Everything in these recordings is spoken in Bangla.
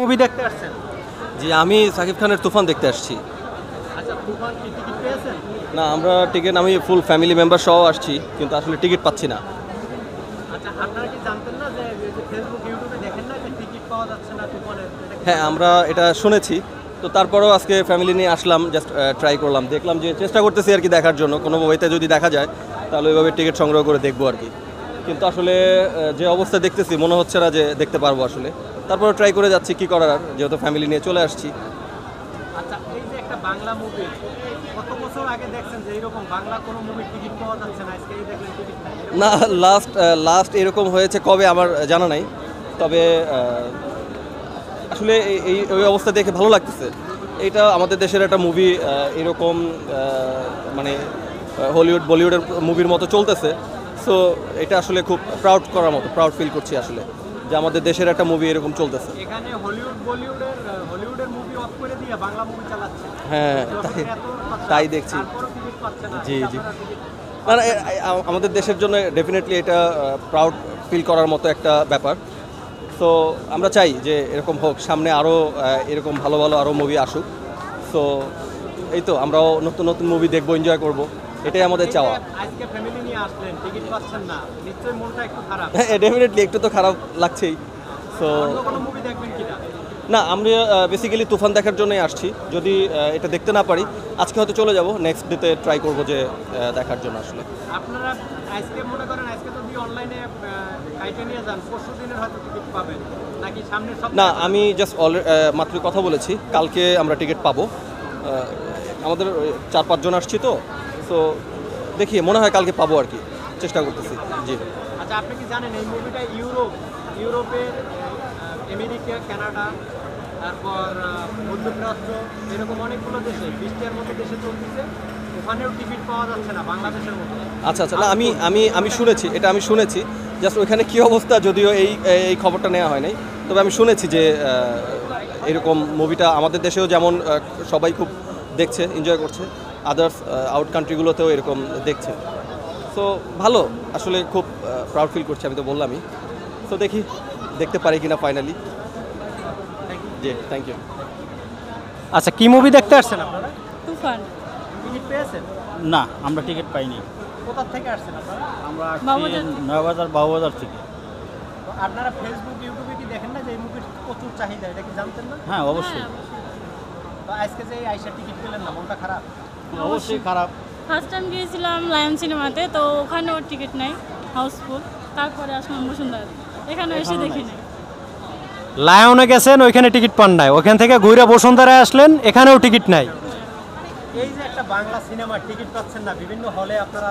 মুভি দেখতে আসছেন? জি, আমি সাকিব খানের তুফান দেখতে আসছি। আচ্ছা, তুফান কি টিকিট পেয়েছেন? না, আমরা টিকিট, আমি ফুল ফ্যামিলি মেম্বার সহ আসছি, কিন্তু আসলে টিকিট পাচ্ছি না। আচ্ছা, আপনারা কি জানতেন না যে ফেসবুক ইউটিউবে দেখেন না যে টিকিট পাওয়া যাচ্ছে না তুফানের? হ্যাঁ, আমরা এটা শুনেছি, তো তারপরেও আজকে ফ্যামিলি নিয়ে আসলাম, জাস্ট ট্রাই করলাম, দেখলাম যে চেষ্টা করতেছি আর কি দেখার জন্য, কোনো ওয়েতে যদি দেখা যায় তাহলে ওইভাবে টিকিট সংগ্রহ করে দেখবো আর কি। কিন্তু আসলে যে অবস্থা দেখতেছি মনে হচ্ছে না যে দেখতে পারবো আসলে, তারপরে ট্রাই করে যাচ্ছি, কি করার আর, যেহেতু ফ্যামিলি নিয়ে চলে আসছি। আচ্ছা, এই যে একটা বাংলা মুভি, কত বছর আগে দেখছেন যে এরকম বাংলা কোনো মুভির টিকিট পাওয়া যাচ্ছে না, আজকে এই দেখলেন টিকিট নাই? না, লাস্ট এরকম হয়েছে কবে আমার জানা নাই, তবে আসলে ওই অবস্থা দেখে ভালো লাগতেছে। এটা আমাদের দেশের একটা মুভি, এরকম মানে হলিউড বলিউডের মুভির মতো চলতেছে। সো এটা আসলে খুব প্রাউড করার মতো, প্রাউড ফিল করছি আসলে যে আমাদের দেশের একটা মুভি এরকম চলতেছে। এখানে হলিউডের মুভি অফ করে দিয়ে বাংলা মুভি চালাচ্ছে। হ্যাঁ, তাই দেখছি। জি জি, মানে আমাদের দেশের জন্য ডেফিনেটলি এটা প্রাউড ফিল করার মতো একটা ব্যাপার। সো আমরা চাই যে এরকম হোক, সামনে আরও এরকম ভালো ভালো আরও মুভি আসুক। সো এই তো, আমরাও নতুন নতুন মুভি দেখবো, এনজয় করব, এটাই আমাদের চাওয়া। আজকে ফ্যামিলি নিয়ে আসলেন, টিকিট পাচ্ছেন না, নিশ্চয়ই মনটা একটু খারাপ। হ্যাঁ, ডেফিনেটলি একটু তো খারাপ লাগছেই। সো অন্য কোনো মুভি দেখবেন কিনা? না, আমরা বেসিক্যালি তুফান দেখার জন্যই আসছি। যদি এটা দেখতে না পারি, আজকে হয়তো চলে যাব, নেক্সট ডেতে ট্রাই করবো যে দেখার জন্য আসলে। আপনারা আজকে মনে করেন, আজকে যদি অনলাইনে কাইটে নিয়ে যান, পরশু দিনের হয়তো টিকিট পাবেন, নাকি সামনের সপ্তাহে? না, আমি জাস্ট মাত্র কথা বলেছি, কালকে আমরা টিকিট পাবো। আমাদের 4-5 জন আসছি তো, সো দেখি, মনে হয় কালকে পাবো আর কি, চেষ্টা করতেছি। জি। আচ্ছা, আপনি কি জানেন এই মুভিটা ইউরোপের, আমেরিকা, কানাডা, তারপর মধ্যপ্রাচ্য, এরকম অনেকগুলো দেশে, 20টার মতো দেশে চলতেছে, ওখানেও টিকিট পাওয়া যাচ্ছে না বাংলাদেশের মতো। আচ্ছা আচ্ছা, না, আমি শুনেছি, এটা আমি শুনেছি, জাস্ট ওইখানে কী অবস্থা যদিও এই খবরটা নেওয়া হয় নাই, তবে আমি শুনেছি যে এরকম মুভিটা আমাদের দেশেও যেমন সবাই খুব দেখছে, এনজয় করছে, আদার্স আউট কান্ট্রিগুলোতেও এরকম দেখছে। সো ভালো, আসলে খুব প্রাউড ফিল করছি, আমি তো বললামই। তো দেখি দেখতে পারি কিনা ফাইনালি। G, thank you. আচ্ছা, কি মুভি দেখতে আসছেন আপনারা? তুফান। টিকিট পেয়েছেন? না, আমরা টিকিট পাইনি। কোথা থেকে আসছেন আপনারা? আমরা বাবুবাজার। নয়াবাজার বাবুবাজার থেকে। তো আপনারা ফেসবুক ইউটিউবে কি দেখেন না যে এই মুভির প্রচুর চাহিদা, এটা কি জানতেন না? হ্যাঁ, অবশ্যই। তো আজকে যে আইসা টিকিট পেলেন না, মনটা খারাপ? অবশ্যই খারাপ। ফার্স্ট টাইম গিয়েছিলাম লায়ন সিনেমাতে, তো ওখানেও টিকিট নাই, হাউসফুল। তারপরে আসলাম বসুন্ধরা, এখানে এসে দেখি নাই। লায়নে গেছেন, ওইখানে টিকিট পান নাই, ওখান থেকে ঘুরে বসুন্ধরায় আসলেন, এখানেও টিকিট নাই। এই যে একটা বাংলা সিনেমা টিকিট পাচ্ছেন না, বিভিন্ন হলে আপনারা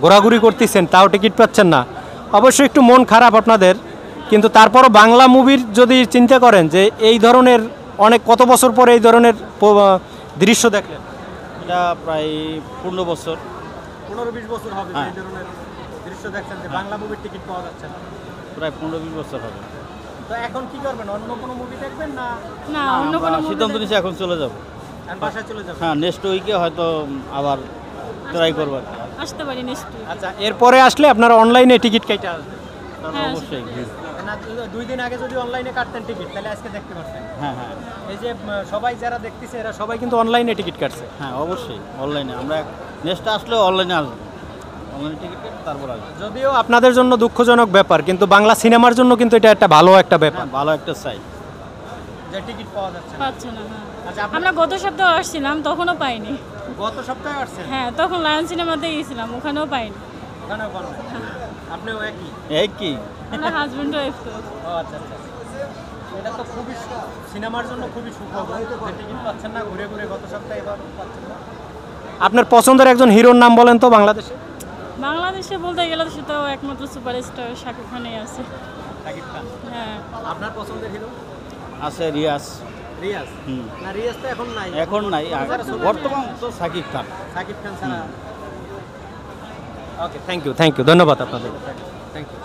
ঘোরাঘুরি করতেছেন, তাও টিকিট পাচ্ছেন না, অবশ্যই একটু মন খারাপ আপনাদের। কিন্তু তারপরও বাংলা মুভির যদি চিন্তা করেন যে এই ধরনের কত বছর পরে এই ধরনের দৃশ্য দেখলেন? এটা প্রায় 15 বছর। 15-20 বছর হবে হ্যাঁ। এই ধরনের দৃশ্য দেখছেন যে বাংলা মুভির টিকিট পাওয়া যাচ্ছে না। প্রায় 15-20 বছর হবে। তো এখন কি করবেন, অন্য কোনো মুভি দেখবেন না না, অন্য কোনো আমরা সিদ্ধান্ত নিয়েছি এখন চলে যাব। বাসায় চলে যাবেন? হ্যাঁ, নেক্সট উইকে হয়তো আবার ট্রাই করব। আসতে পারি নেক্সট। আচ্ছা, এরপরে আসলে আপনারা অনলাইনে টিকিট কেটে আসবেন? হ্যাঁ, অবশ্যই। না, 2 দিন আগে যদি অনলাইনে কাটতেন টিকিট, তাহলে আজকে দেখতে পারতেন। হ্যাঁ হ্যাঁ এই যে সবাই যারা দেখতেছে, এরা সবাই কিন্তু অনলাইনে টিকিট কাটছে। হ্যাঁ, অবশ্যই অনলাইনে। আমরা নেক্সট আসলেও অনলাইনে আসবো, অনলাইনে টিকিট কেটে তারপর আসবো। যদিও আপনাদের জন্য দুঃখজনক ব্যাপার, কিন্তু বাংলা সিনেমার জন্য কিন্তু এটা একটা ভালো একটা ব্যাপার, হ্যাঁ, ভালো একটা সাইড যে টিকিট পাওয়া যাচ্ছে না। পাচ্ছে না। হ্যাঁ, আচ্ছা, আমরা গত সপ্তাহে আসছিলাম, তখনও পাইনি। গত সপ্তাহে আসছেন? হ্যাঁ, তখন লায়ন সিনেমাতে গিয়েছিলাম, ওখানেও পাইনি। ওখানেও পান নাই? আপনিও একই? এই কি আমরা হাজব্যান্ড ওয়াইফ তো। ও আচ্ছা আচ্ছা, এটা তো খুবই সিনেমার জন্য খুবই সুখবর যে টিকিট পাচ্ছেন না, ঘুরে ঘুরে গত সপ্তাহে এবার পাচ্ছেন না। আপনার পছন্দের একজন হিরোর নাম বলেন তো বাংলাদেশে? বাংলাদেশে বলতে গেলে তো সেটাও একমাত্র সুপারস্টার শাকিব খানই আছে। শাকিব খান। হ্যাঁ। আপনার পছন্দের হিরো? আছে রিয়াজ। রিয়াজ? হুম। না, রিয়াজ তো এখন নাই। এখন নাই, বর্তমান তো সাকিব খান। শাকিব খান ছাড়া। ওকে, থ্যাংক ইউ, ধন্যবাদ আপনাদের। Thank you.